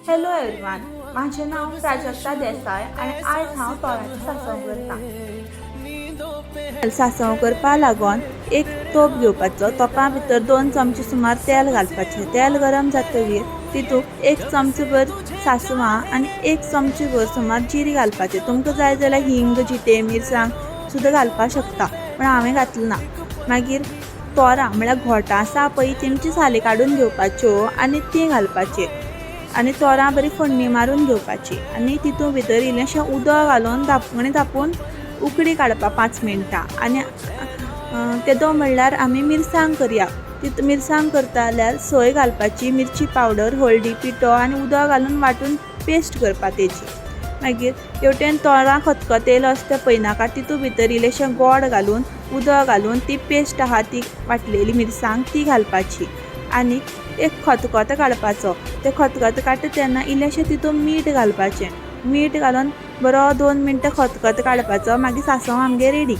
Hello everyone, माझे नाव प्राजक्ता देसाय आणि आज हांव तोरांचें सांसव करतां। सांसव करपा लागोन एक तोप घेवपाचो। तोपा भितर 2 चमचे सुमार तेल घालपाचें। तेल गरम जातकीर तितूंत 1 चमचो भर सांसवां आनी 1 चमचो भर सुमार जिरें घालपाचें। तुमकां जाय जाल्यार हिंग, जिटें, मिरसांग सुद्दां घालपाक शकता, पण हांवें घातलें ना। मागीर तोरां म्हळ्यार घोटां आसा पळय तेंची साली काडून घेवपाच्यो आनी ती घालपाची आनी तोरां बरी फोण्णी मारून घेवपाची आनी तितूंत भितर इल्लेंशें उदक घालून धांपून उकडी काडपा 5 मिनटां। आनी तेदो म्हणल्यार आमी मिरसांग करया। तितूंत मिरसांग करता जाल्यार सोय घालपाची, मिरची पावडर, हळदी, पिठो आनी उदक घालून वांटून पेस्ट करपा तेजी। मागीर हेवटेन तोरां खतखतेल आसता पळय नाका तितूंत भितर इल्लेंशें गोड घालून उदक घालून ती पेस्ट आहा ती वाटलेली मिरसांग ती घालपाची आनी एक खतखतो काडपाचो। ते खतखतो काडटा तेन्ना इल्लेंशें तितूंत मीठ घालपाचें। मीठ घालून बरो 2 मिनटां खतखतो काडपाचो। मागीर सांसव आमगे रेडी।